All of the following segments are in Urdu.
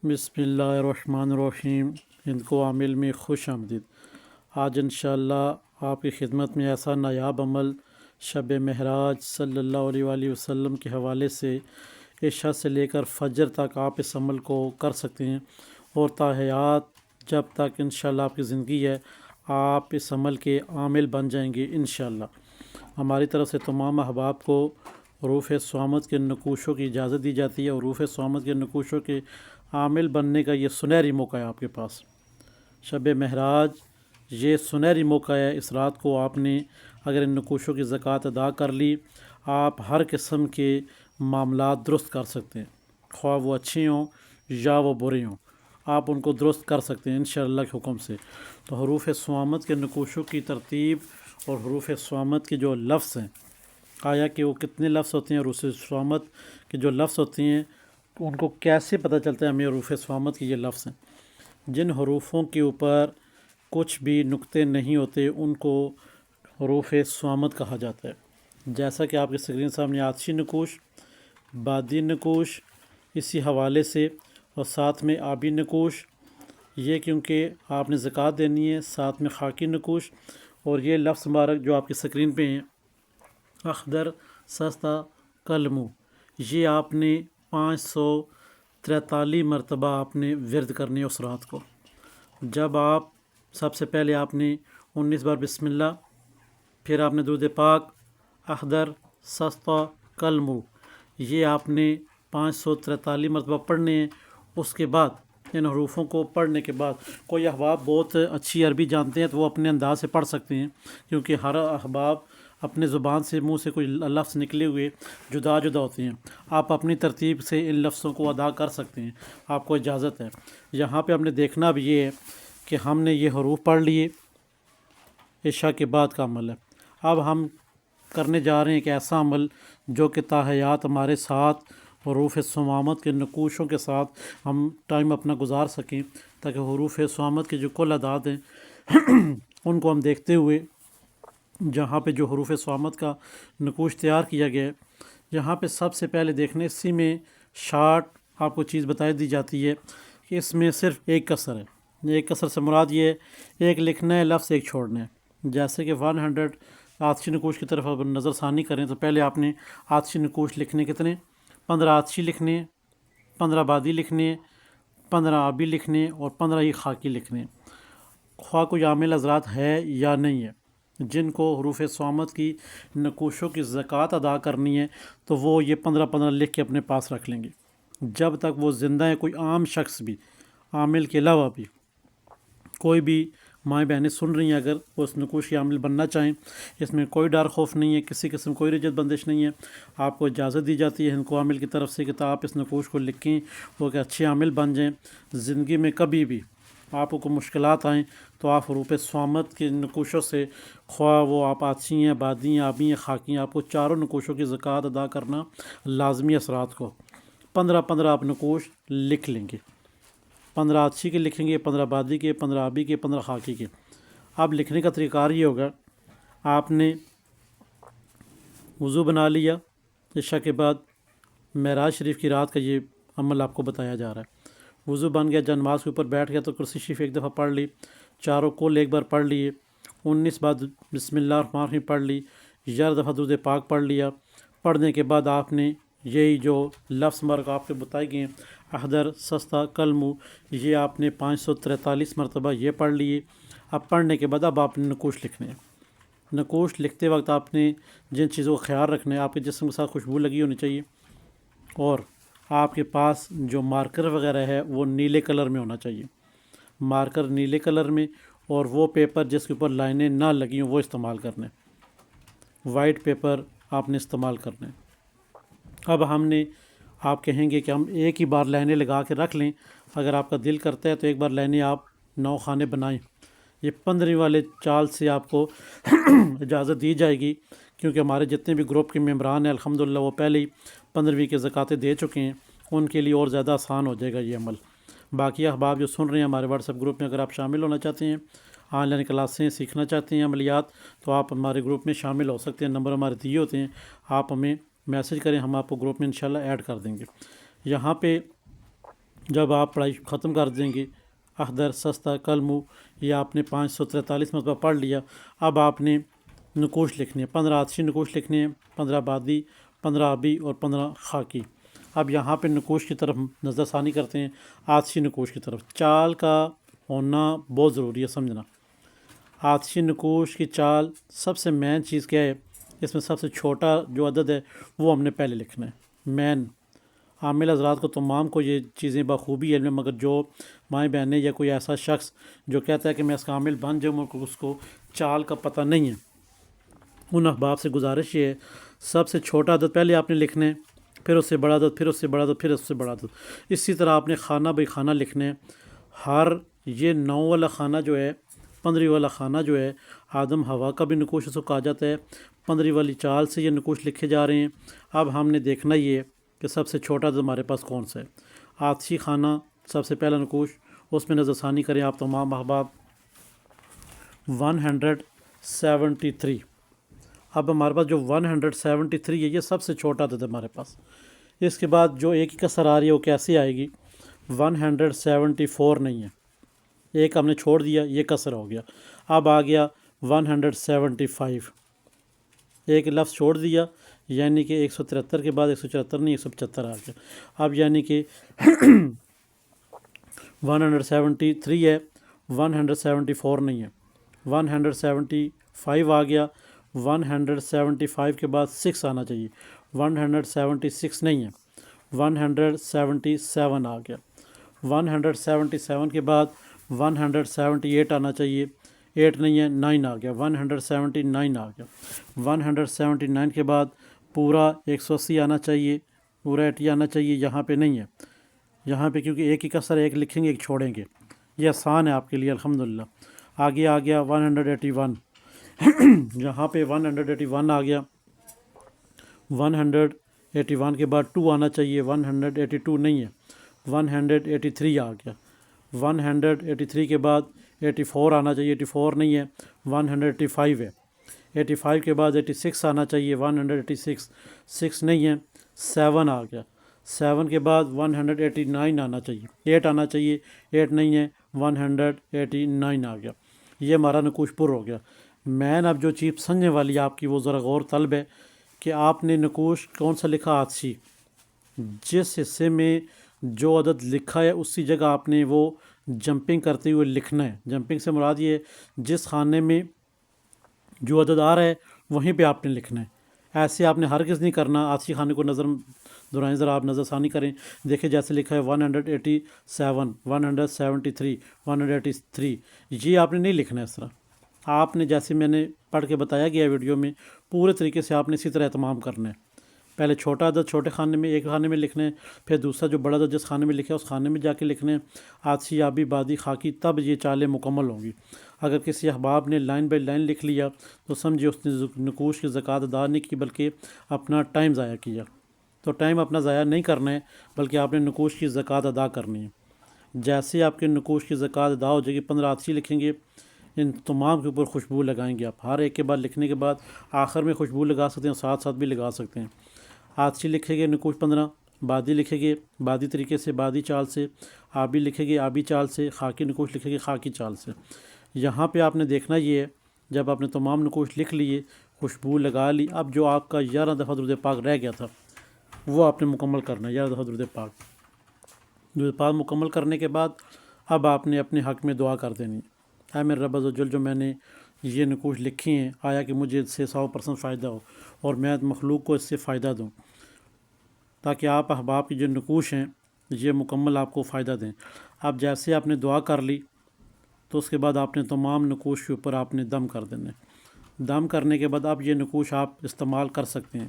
بسم اللہ الرحمن الرحیم۔ ہند کو عامل میں خوش آمدید۔ آج انشاءاللہ آپ کی خدمت میں ایسا نایاب عمل شب معراج صلی اللہ علیہ وآلہ وسلم کے حوالے سے عشاء سے لے کر فجر تک آپ اس عمل کو کر سکتے ہیں، اور تا حیات جب تک انشاءاللہ آپ کی زندگی ہے آپ اس عمل کے عامل بن جائیں گے انشاءاللہ۔ ہماری طرف سے تمام احباب کو حروف صامت کے نقوشوں کی اجازت دی جاتی ہے، اور حروف صامت کے نقوشوں کے عامل بننے کا یہ سنہری موقع ہے آپ کے پاس۔ شب معراج یہ سنہری موقع ہے، اس رات کو آپ نے اگر ان نقوشوں کی زکوٰۃ ادا کر لی آپ ہر قسم کے معاملات درست کر سکتے ہیں، خواہ وہ اچھے ہوں یا وہ برے ہوں، آپ ان کو درست کر سکتے ہیں انشاءاللہ کے حکم سے۔ تو حروف صامت کے نقوشوں کی ترتیب اور حروف صامت کے جو لفظ ہیں، آیا کہ وہ کتنے لفظ ہوتے ہیں، حروف صامت کے جو لفظ ہوتے ہیں تو ان کو کیسے پتہ چلتا ہے ہمیں حروف صامت کے یہ لفظ ہیں۔ جن حروفوں کے اوپر کچھ بھی نقطے نہیں ہوتے ان کو حروف صامت کہا جاتا ہے، جیسا کہ آپ کی اسکرین سامنے آتشی نقوش، بادی نقوش اسی حوالے سے، اور ساتھ میں آبی نقوش، یہ کیونکہ آپ نے زکوٰۃ دینی ہے، ساتھ میں خاکی نقوش، اور یہ لفظ مبارک جو آپ کی اسکرین پہ ہیں اخضر سستا قلمو، یہ آپ نے 543 مرتبہ آپ نے ورد کرنی ہے اس رات کو۔ جب آپ سب سے پہلے آپ نے 19 بار بسم اللہ، پھر آپ نے درود پاک اخضر سستا قلمو، یہ آپ نے 543 مرتبہ پڑھنے ہیں۔ اس کے بعد ان حروفوں کو پڑھنے کے بعد کوئی احباب بہت اچھی عربی جانتے ہیں تو وہ اپنے انداز سے پڑھ سکتے ہیں، کیونکہ ہر احباب اپنے زبان سے منہ سے کوئی لفظ نکلے ہوئے جدا جدا ہوتے ہیں۔ آپ اپنی ترتیب سے ان لفظوں کو ادا کر سکتے ہیں، آپ کو اجازت ہے۔ یہاں پہ ہم نے دیکھنا بھی یہ ہے کہ ہم نے یہ حروف پڑھ لیے، عشاء کے بعد کا عمل ہے۔ اب ہم کرنے جا رہے ہیں ایک ایسا عمل جو کہ تا حیات ہمارے ساتھ حروف صامت کے نقوشوں کے ساتھ ہم ٹائم اپنا گزار سکیں، تاکہ حروف صامت کے جو کل اعداد ہیں ان کو ہم دیکھتے ہوئے، جہاں پہ جو حروف صامت کا نقوش تیار کیا گیا ہے، یہاں پہ سب سے پہلے دیکھنے اسی میں شارٹ آپ کو چیز بتائی دی جاتی ہے کہ اس میں صرف ایک کسر ہے۔ ایک کسر سے مراد یہ ہے ایک لکھنا ہے لفظ ایک چھوڑنا ہے، جیسے کہ 100 آتشی نقوش کی طرف اگر نظر ثانی کریں تو پہلے آپ نے آتشی نقوش لکھنے کتنے 15 آتشی لکھنے، 15 بادی لکھنے، 15 آبی لکھنے، اور 15 ہی خاکی لکھنے، خواہ کوئی عامل حضرات ہے یا نہیں ہے جن کو حروف صامت کی نقوشوں کی زکوٰۃ ادا کرنی ہے تو وہ یہ 15 لکھ کے اپنے پاس رکھ لیں گے جب تک وہ زندہ ہے۔ کوئی عام شخص بھی، عامل کے علاوہ بھی کوئی بھی مائیں بہنیں سن رہی ہیں اگر وہ اس نقوش کے عامل بننا چاہیں، اس میں کوئی ڈر خوف نہیں ہے، کسی قسم کوئی رجت بندش نہیں ہے، آپ کو اجازت دی جاتی ہے ہند کو عامل کی طرف سے کہ آپ اس نقوش کو لکھیں، وہ کہ اچھے عامل بن جائیں۔ زندگی میں کبھی بھی آپ کو مشکلات آئیں تو آپ حروف صامت کے نقوشوں سے، خواہ وہ آپ آتشی ہیں، بادی ہیں، آبی ہیں، خاکی ہیں، آپ کو چاروں نقوشوں کی زکوٰۃ ادا کرنا لازمی اثرات کو 15 آپ نقوش لکھ لیں گے۔ 15 آتشی کے لکھیں گے، 15 بادی کے، 15 آبی کے، 15 خاکی کے۔ اب لکھنے کا طریقہ کار یہ ہوگا، آپ نے وضو بنا لیا، عشاء کے بعد معراج شریف کی رات کا یہ عمل آپ کو بتایا جا رہا ہے۔ وضو بن گیا، جب نماز کے اوپر بیٹھ گیا تو کرسی شریف ایک دفعہ پڑھ لی، چاروں کل ایک بار پڑھ لیے، 19 بعد بسم اللہ الرحمن الرحیم پڑھ لی، 11 دفعہ درود پاک پڑھ لیا۔ پڑھنے کے بعد آپ نے یہی جو لفظ مبارک آپ کے بتائے گئے ہیں اخضر سستا قلمو، یہ آپ نے 543 مرتبہ یہ پڑھ لیے۔ اب پڑھنے کے بعد اب آپ نے نقوش لکھنے ہیں۔ نقوش لکھتے وقت آپ نے جن چیزوں کا خیال رکھنا ہے، آپ کے جسم کے ساتھ خوشبو لگی ہونی چاہیے، اور آپ کے پاس جو مارکر وغیرہ ہے وہ نیلے کلر میں ہونا چاہیے، مارکر نیلے کلر میں، اور وہ پیپر جس کے اوپر لائنیں نہ لگی ہوں وہ استعمال کرنا ہے، وائٹ پیپر آپ نے استعمال کرنا ہے۔ اب ہم نے آپ کہیں گے کہ ہم ایک ہی بار لائنیں لگا کے رکھ لیں، اگر آپ کا دل کرتا ہے تو ایک بار لائنیں آپ 9 خانے بنائیں، یہ 15 والے چال سے آپ کو اجازت دی جائے گی، کیونکہ ہمارے جتنے بھی گروپ کے ممبران ہیں الحمدللہ وہ پہلے ہی 15ویں کے زکوٰۃیں دے چکے ہیں، ان کے لیے اور زیادہ آسان ہو جائے گا یہ عمل۔ باقی احباب جو سن رہے ہیں ہمارے واٹس ایپ گروپ میں، اگر آپ شامل ہونا چاہتے ہیں، آن لائن کلاسیں سیکھنا چاہتے ہیں عملیات، تو آپ ہمارے گروپ میں شامل ہو سکتے ہیں، نمبر ہمارے دیے ہوتے ہیں، آپ ہمیں میسج کریں، ہم آپ کو گروپ میں انشاءاللہ ایڈ کر دیں گے۔ یہاں پہ جب آپ پڑھائی ختم کر دیں گے احدر سستا کلمو یہ آپ نے 543 مرتبہ پڑھ لیا. اب آپ نے نقوش لکھنے ہیں. 15 آتشی نقوش لکھنے ہیں، 15 بادی، 15 آبی اور 15 خاکی. اب یہاں پہ نقوش کی طرف نظر ثانی کرتے ہیں. آتشی نقوش کی طرف چال کا ہونا بہت ضروری ہے سمجھنا. آتشی نقوش کی چال سب سے مین چیز کیا ہے؟ اس میں سب سے چھوٹا جو عدد ہے وہ ہم نے پہلے لکھنا ہے. مین عامل حضرات کو تمام کو یہ چیزیں بخوبی علم ہے، مگر جو مائیں بہنیں یا کوئی ایسا شخص جو کہتا ہے کہ میں اس کا عامل بن جاؤں اس کو چال کا پتہ نہیں ہے، ان احباب سے گزارش یہ ہے سب سے چھوٹا عدد پہلے آپ نے لکھنا ہے، پھر اس سے بڑا عدد، پھر اس سے بڑا عدد، پھر اس سے بڑا عدد. اسی طرح آپ نے خانہ بھائی خانہ لکھنا ہے. ہر یہ 9 والا خانہ جو ہے، 15 والا خانہ جو ہے، آدم ہوا کا بھی نقوش اس کو کہا جاتا ہے. 15 والی چال سے یہ نقوش لکھے جا رہے ہیں. اب ہم نے دیکھنا یہ کہ سب سے چھوٹا عدد ہمارے پاس کون سا ہے. آتشی خانہ سب سے پہلا نقوش، اس میں نظر ثانی کریں آپ تمام احباب. 173. اب ہمارے پاس جو 173 ہے یہ سب سے چھوٹا عدد ہے ہمارے پاس. اس کے بعد جو ایک ہی کسر آ رہی ہے وہ کیسے آئے گی؟ 174 نہیں ہے، ایک ہم نے چھوڑ دیا، یہ کسر ہو گیا. اب آ گیا 175، ایک لفظ چھوڑ دیا یعنی کہ 173 کے بعد 174 نہیں 175 آ گیا. اب یعنی کہ 173 ہے، 174 نہیں ہے. 175 آ گیا. 175 کے بعد 6 آنا چاہیے. 176 نہیں ہے. 177 آ گیا. 177 کے بعد 178 آنا چاہیے، 8 نہیں ہے. 9 آ گیا. 179 آ گیا. 179 کے بعد پورا 180 آنا چاہیے، پورا 80 آنا چاہیے. یہاں پہ نہیں ہے، یہاں پہ کیونکہ ایک ہی کسر ایک لکھیں گے ایک چھوڑیں گے. یہ آسان ہے آپ کے لیے الحمدللہ. آگے آ گیا 181. یہاں پہ 181 آ گیا. 181 کے بعد 2 آنا چاہیے. 182 نہیں ہے. 183 آ گیا. 183 کے بعد 84 آنا چاہیے، 84 نہیں ہے. 185 ہے. 85 کے بعد 86 آنا چاہیے. 186 6 نہیں ہے. 7 آ گیا. 7 کے بعد 189 آنا چاہیے، 8 آنا چاہیے، 8 نہیں ہے. 189 آ گیا. یہ ہمارا نقوش پر ہو گیا. مین اب جو چیز سمجھنے والی آپ کی وہ ذرا غور طلب ہے کہ آپ نے نقوش کون سا لکھا؟ آتشی. جس حصے میں جو عدد لکھا ہے اسی جگہ آپ نے وہ جمپنگ کرتے ہوئے لکھنا ہے. جمپنگ سے مراد یہ ہے جس خانے میں جو عدد آ رہا ہے وہیں پہ آپ نے لکھنا ہے. ایسے آپ نے ہرگز نہیں کرنا. آتشی خانے کو نظر دورائیں ذرا، آپ نظر ثانی کریں، دیکھیں جیسے لکھا ہے 187 173 183، یہ آپ نے نہیں لکھنا ہے اس طرح. آپ نے جیسے میں نے پڑھ کے بتایا گیا ویڈیو میں پورے طریقے سے آپ نے اسی طرح اہتمام کرنا ہے. پہلے چھوٹا عدد چھوٹے خانے میں ایک خانے میں لکھنا ہے، پھر دوسرا جو بڑا عدد جس خانے میں لکھا ہے اس خانے میں جا کے لکھنا ہے. آتشی، آبی، بادی، خاکی، تب یہ چالیں مکمل ہوں گی. اگر کسی احباب نے لائن بائی لائن لکھ لیا تو سمجھے اس نے نقوش کی زکوٰۃ ادا نہیں کی بلکہ اپنا ٹائم ضائع کیا. تو ٹائم اپنا ضائع نہیں کرنا ہے بلکہ آپ نے نقوش کی زکوٰۃ ادا کرنی ہے. جیسے آپ کے نقوش کی زکوٰۃ ادا ہو جائے گی، 15 آتشی لکھیں گے، ان تمام کے اوپر خوشبو لگائیں گے آپ. ہر ایک کے بعد لکھنے کے بعد آخر میں خوشبو لگا سکتے ہیں، ساتھ ساتھ بھی لگا سکتے ہیں. آتشی لکھیں گے نقوش 15، بادی لکھیں گے بادی طریقے سے بادی چال سے، آبی لکھیں گے آبی چال سے، خاکی نقوش لکھیں گے خاکی چال سے. یہاں پہ آپ نے دیکھنا یہ ہے جب آپ نے تمام نقوش لکھ لیے، خوشبو لگا لی، اب جو آپ کا 11 دفعہ درود پاک رہ گیا تھا وہ آپ نے مکمل کرنا ہے. 11 دفعہ درود پاک. درود پاک مکمل کرنے کے بعد اب آپ نے اپنے حق میں دعا کر دینی. اے میرے رب عز و جل، جو میں نے یہ نقوش لکھی ہیں آیا کہ مجھے اس سے 100% فائدہ ہو اور میں مخلوق کو اس سے فائدہ دوں، تاکہ آپ احباب کی جو نقوش ہیں یہ مکمل آپ کو فائدہ دیں. اب جیسے آپ نے دعا کر لی تو اس کے بعد آپ نے تمام نقوش کے اوپر آپ نے دم کر دینا ہے. دم کرنے کے بعد اب یہ نقوش آپ استعمال کر سکتے ہیں.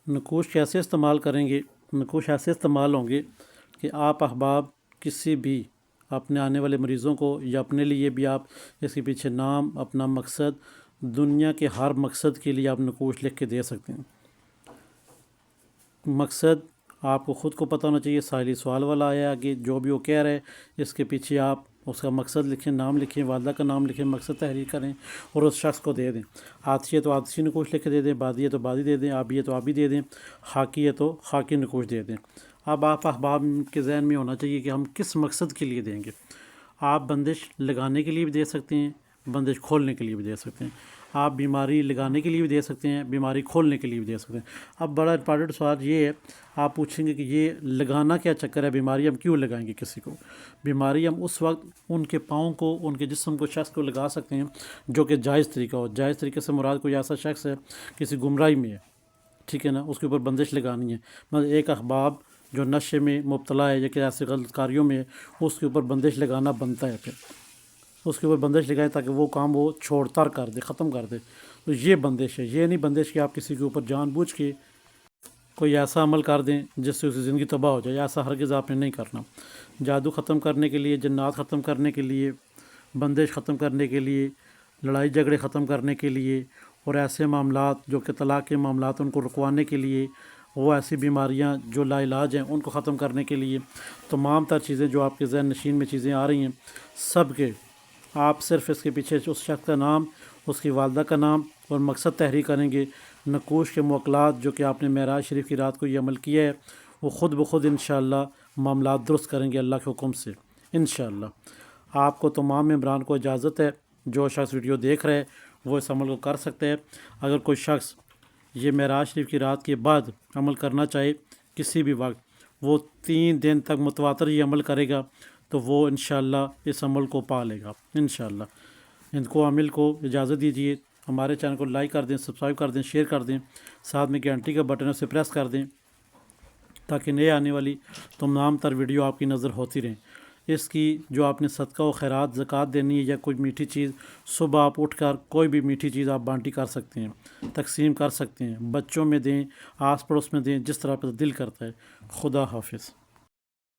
نقوش کیسے استعمال کریں گے؟ نقوش ایسے استعمال ہوں گے کہ آپ احباب کسی بھی اپنے آنے والے مریضوں کو یا اپنے لیے بھی آپ اس کے پیچھے نام، اپنا مقصد، دنیا کے ہر مقصد کے لیے آپ نقوش لکھ کے دے سکتے ہیں. مقصد آپ کو خود کو پتہ ہونا چاہیے. سائلی سوال والا آیا کہ جو بھی وہ کہہ رہے اس کے پیچھے آپ اس کا مقصد لکھیں، نام لکھیں، والدہ کا نام لکھیں، مقصد تحریر کریں اور اس شخص کو دے دیں. آتشی ہے تو آتشی نقوش لکھ کے دے دیں، بادی ہے تو بادی دے دیں، آبی ہے تو آبی دے دیں، خاکی ہے تو خاکی نقوش دے دیں. اب آپ احباب کے ذہن میں ہونا چاہیے کہ ہم کس مقصد کے لیے دیں گے۔ آپ بندش لگانے کے لیے بھی دے سکتے ہیں، بندش کھولنے کے لیے بھی دے سکتے ہیں، آپ بیماری لگانے کے لیے بھی دے سکتے ہیں، بیماری کھولنے کے لیے بھی دے سکتے ہیں۔ اب بڑا امپارٹنٹ سوال یہ ہے، آپ پوچھیں گے کہ یہ لگانا کیا چکر ہے، بیماری ہم کیوں لگائیں گے کسی کو؟ بیماری ہم اس وقت ان کے پاؤں کو، ان کے جسم کو، شخص کو لگا سکتے ہیں جو کہ جائز طریقہ ہو۔ جائز طریقے سے مراد کوئی ایسا شخص ہے کسی گمراہی میں ہے، ٹھیک ہے نا، اس کے اوپر بندش لگانی ہے۔ مطلب ایک احباب جو نشے میں مبتلا ہے یا کہ ایسے غلط کاریوں میں ہے، اس کے اوپر بندش لگانا بنتا ہے، پھر اس کے اوپر بندش لگائے تاکہ وہ کام وہ چھوڑ تر کر دے، ختم کر دے۔ تو یہ بندش ہے، یہ نہیں بندش کہ آپ کسی کے اوپر جان بوجھ کے کوئی ایسا عمل کر دیں جس سے اسے زندگی تباہ ہو جائے، ایسا ہرگز آپ نے نہیں کرنا۔ جادو ختم کرنے کے لیے، جنات ختم کرنے کے لیے، بندش ختم کرنے کے لیے، لڑائی جھگڑے ختم کرنے کے لیے، اور ایسے معاملات جو کہ طلاق کے معاملات ان کو رکوانے کے لیے، وہ ایسی بیماریاں جو لا علاج ہیں ان کو ختم کرنے کے لیے، تمام تر چیزیں جو آپ کے ذہن نشین میں چیزیں آ رہی ہیں، سب کے آپ صرف اس کے پیچھے اس شخص کا نام، اس کی والدہ کا نام اور مقصد تحریر کریں گے۔ نقوش کے موکلات جو کہ آپ نے معراج شریف کی رات کو یہ عمل کیا ہے، وہ خود بخود انشاءاللہ معاملات درست کریں گے اللہ کے حکم سے انشاءاللہ۔ آپ کو تمام ممبران کو اجازت ہے، جو شخص ویڈیو دیکھ رہے وہ اس عمل کو کر سکتے ہیں۔ اگر کوئی شخص یہ معراج شریف کی رات کے بعد عمل کرنا چاہے کسی بھی وقت، وہ 3 دن تک متواتر یہ عمل کرے گا تو وہ انشاءاللہ اس عمل کو پا لے گا انشاءاللہ۔ ان کو عمل کو اجازت دیجیے، ہمارے چینل کو لائک کر دیں، سبسکرائب کر دیں، شیئر کر دیں، ساتھ میں گھنٹی کا بٹن ہے اسے پریس کر دیں تاکہ نئے آنے والی تمام تر ویڈیو آپ کی نظر ہوتی رہیں۔ اس کی جو آپ نے صدقہ و خیرات زکوٰۃ دینی ہے یا کوئی میٹھی چیز، صبح آپ اٹھ کر کوئی بھی میٹھی چیز آپ بانٹی کر سکتے ہیں، تقسیم کر سکتے ہیں، بچوں میں دیں، آس پڑوس میں دیں، جس طرح پہ دل کرتا ہے۔ خدا حافظ۔